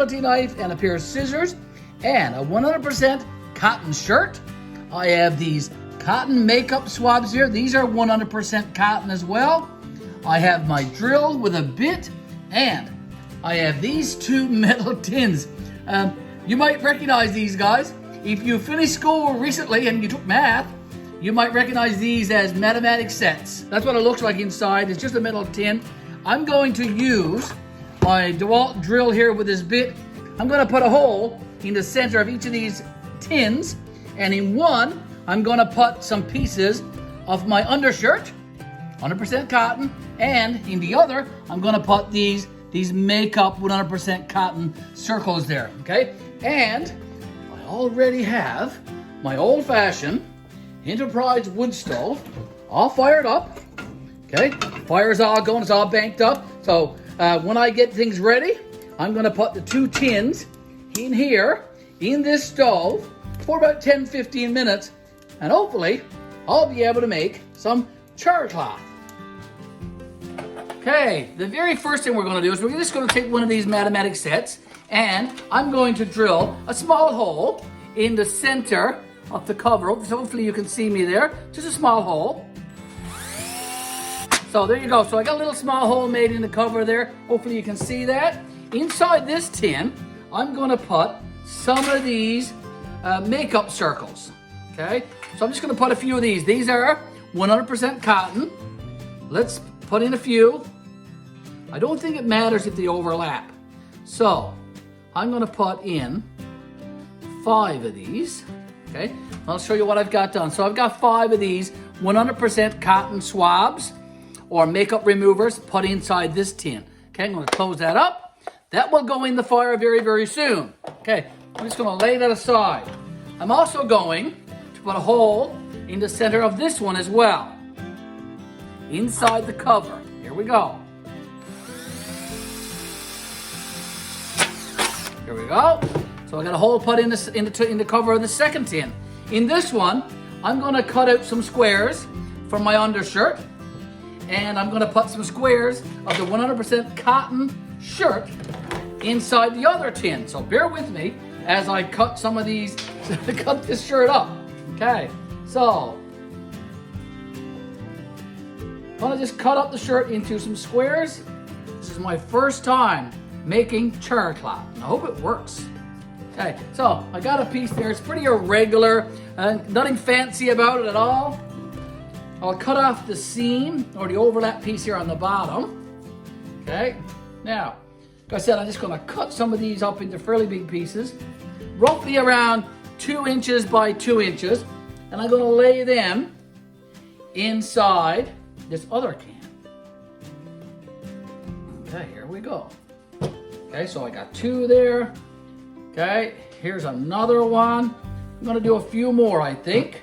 utility knife and a pair of scissors and a 100% cotton shirt. I have these cotton makeup swabs here. These are 100% cotton as well. I have my drill with a bit, and I have these two metal tins. You might recognize these guys. If you finished school recently and you took math, you might recognize these as mathematics sets. That's what it looks like inside. It's just a metal tin. I'm going to use my DeWalt drill here with this bit. I'm going to put a hole in the center of each of these tins, and in one, I'm going to put some pieces of my undershirt, 100% cotton, and in the other, I'm going to put these makeup 100% cotton circles there, okay? And I already have my old-fashioned Enterprise wood stove all fired up, okay? Fire's all going, it's all banked up. So when I get things ready, I'm going to put the two tins in here, in this stove, for about 10-15 minutes, and hopefully I'll be able to make some char cloth. Okay, the very first thing we're going to do is we're just going to take one of these mathematics sets, and I'm going to drill a small hole in the center of the cover. So hopefully you can see me there, just a small hole. So there you go. So I got a little small hole made in the cover there. Hopefully you can see that. Inside this tin, I'm going to put some of these makeup circles. Okay, so I'm just going to put a few of these. These are 100% cotton. Let's put in a few. I don't think it matters if they overlap. So I'm going to put in 5 of these. Okay, I'll show you what I've got done. So I've got 5 of these 100% cotton swabs or makeup removers put inside this tin. Okay, I'm going to close that up. That will go in the fire very, very soon. Okay, I'm just going to lay that aside. I'm also going to put a hole in the center of this one as well, inside the cover. Here we go. Here we go. So I got a hole put in the cover of the second tin. In this one, I'm going to cut out some squares from my undershirt, and I'm going to put some squares of the 100% cotton shirt inside the other tin. So bear with me as I cut some of these, cut this shirt up. Okay, so I'm going to just cut up the shirt into some squares. This is my first time making char cloth. I hope it works. Okay, so I got a piece there. It's pretty irregular, nothing fancy about it at all. I'll cut off the seam or the overlap piece here on the bottom. Okay, now, like I said, I'm just going to cut some of these up into fairly big pieces, roughly around 2 inches by 2 inches, and I'm going to lay them inside this other can. Okay, here we go. Okay, so I got 2 there. Okay, here's another one. I'm going to do a few more, I think.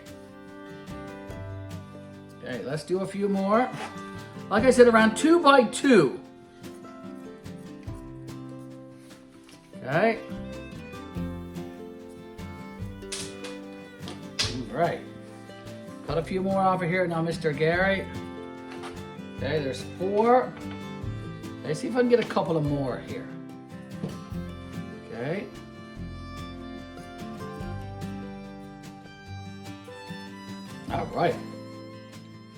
Okay, let's do a few more. Like I said, around 2 by 2. Okay. All right. Cut a few more off of here now, Mr. Gary. Okay, there's 4. Let's see if I can get a couple of more here. Okay. All right.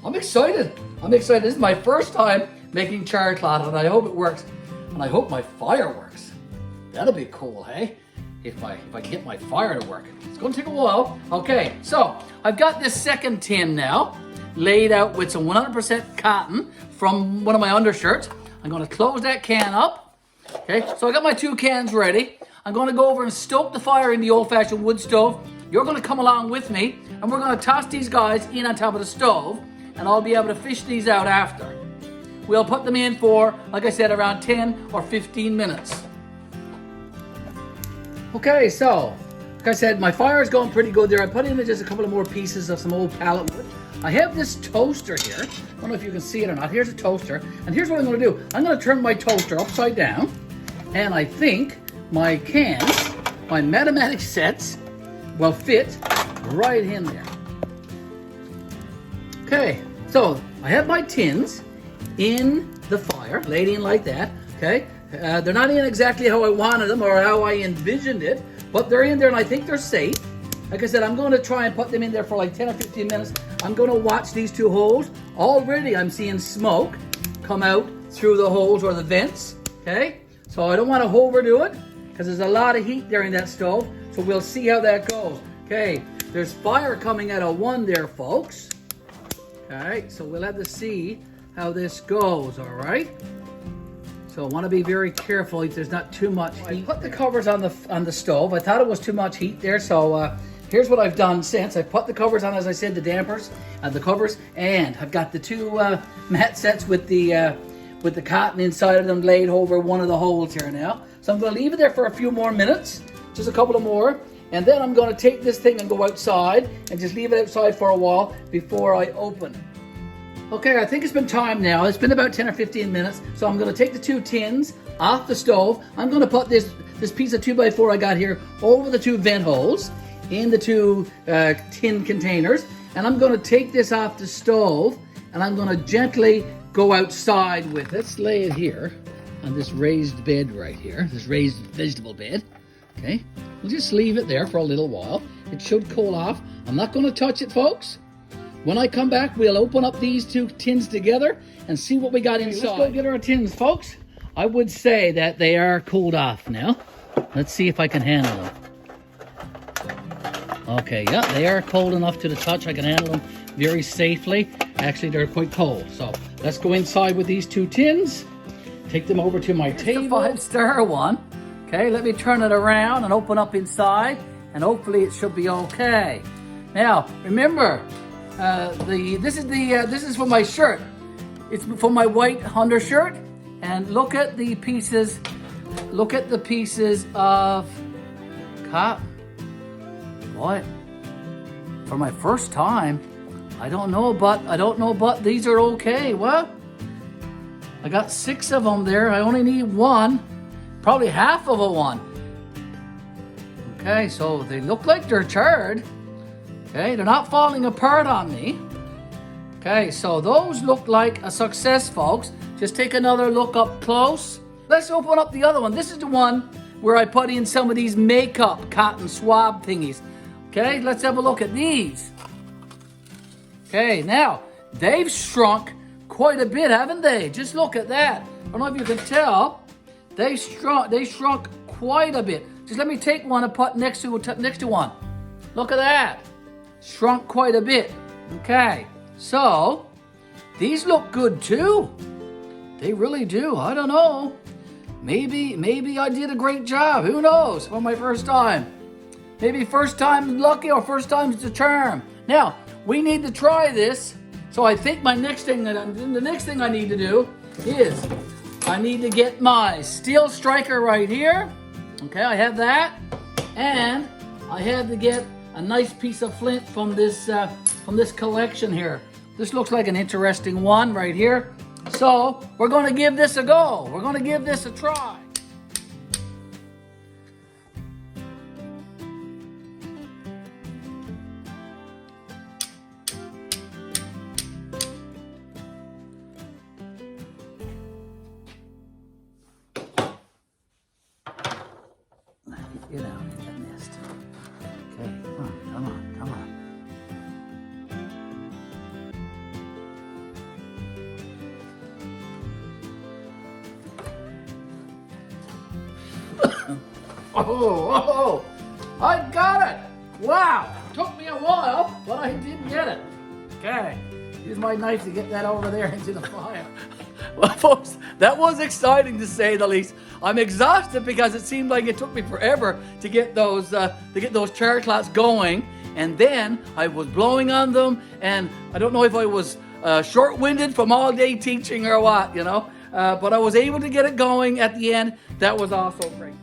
I'm excited. This is my first time making char cloth, and I hope it works. And I hope my fire works. That'll be cool, hey? If I can get my fire to work. It's going to take a while. Okay, so I've got this second tin now laid out with some 100% cotton from one of my undershirts. I'm going to close that can up. Okay, so I got my 2 cans ready. I'm going to go over and stoke the fire in the old-fashioned wood stove. You're going to come along with me, and we're going to toss these guys in on top of the stove, and I'll be able to fish these out after. We'll put them in for, like I said, around 10 or 15 minutes. Okay, so, like I said, my fire is going pretty good there. I put in just a couple of more pieces of some old pallet wood. I have this toaster here. I don't know if you can see it or not. Here's a toaster, and here's what I'm going to do. I'm going to turn my toaster upside down, and I think my cans, my mathematics sets, will fit right in there. Okay, so I have my tins in the fire, laid in like that. Okay, They're not in exactly how I wanted them or how I envisioned it, but they're in there and I think they're safe. Like I said, I'm going to try and put them in there for like 10 or 15 minutes. I'm going to watch these two holes. Already I'm seeing smoke come out through the holes or the vents, okay? So I don't want to overdo it because there's a lot of heat there in that stove. So we'll see how that goes. Okay, there's fire coming out of one there, folks. All right, so we'll have to see how this goes, all right? So I want to be very careful if there's not too much heat. I put the covers on the stove. I thought it was too much heat there, so here's what I've done since. I put the covers on, as I said, the dampers and the covers, and I've got the two mat sets with the cotton inside of them laid over one of the holes here now. So I'm going to leave it there for a few more minutes, just a couple of more, and then I'm going to take this thing and go outside and just leave it outside for a while before I open. Okay, I think it's been time now. It's been about 10 or 15 minutes, so I'm going to take the two tins off the stove. I'm going to put this piece of 2x4 I got here over the two vent holes in the two tin containers, and I'm going to take this off the stove, and I'm going to gently go outside with it. Let's lay it here on this raised bed right here, this raised vegetable bed. Okay, we'll just leave it there for a little while. It should cool off. I'm not going to touch it, folks. When I come back, we'll open up these two tins together and see what we got inside. Let's go get our tins, folks. I would say that they are cooled off now. Let's see if I can handle them. Okay, yeah, they are cold enough to the touch. I can handle them very safely. Actually, they're quite cold. So let's go inside with these two tins. Take them over to my table. The 5-star one. Okay, let me turn it around and open up inside, and hopefully it should be okay. Now, remember, this is for my shirt. It's for my white undershirt, and look at the pieces. Look at the pieces of cotton. What? For my first time, I don't know, but these are okay. What? I got 6 of them there. I only need one, probably half of a one. Okay, so they look like they're charred. Okay, they're not falling apart on me. Okay, so those look like a success, folks. Just take another look up close. Let's open up the other one. This is the one where I put in some of these makeup cotton swab thingies. Okay, let's have a look at these. Okay, now, they've shrunk quite a bit, haven't they? Just look at that. I don't know if you can tell. They shrunk quite a bit. Just let me take one and put next to one. Look at that. Shrunk quite a bit. Okay, so these look good too. They really do. I don't know. Maybe I did a great job. Who knows? For my first time. Maybe first time lucky or first time's the charm. Now, we need to try this. So I think the next thing I need to do is I need to get my steel striker right here. Okay, I have that. And I had to get a nice piece of flint from this collection here. This looks like an interesting one right here. So we're going to give this a go. We're going to give this a try. Get out of that nest. Okay, come on. Oh, I got it. Wow, took me a while, but I did get it. Okay, use my knife to get that over there into the fire. Well, folks, that was exciting to say the least. I'm exhausted because it seemed like it took me forever to get those char cloths going, and then I was blowing on them, and I don't know if I was short-winded from all day teaching or what, you know, but I was able to get it going at the end. That was also great.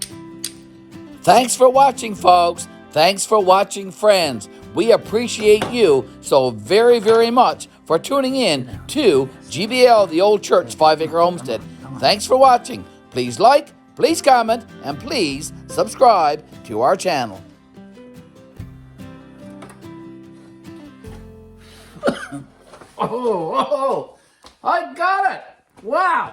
Thanks for watching, folks. Thanks for watching, friends. We appreciate you so very, very much for tuning in to GBL, the Old Church 5-Acre Homestead. Thanks for watching. Please like, please comment, and please subscribe to our channel. Oh, I got it. Wow.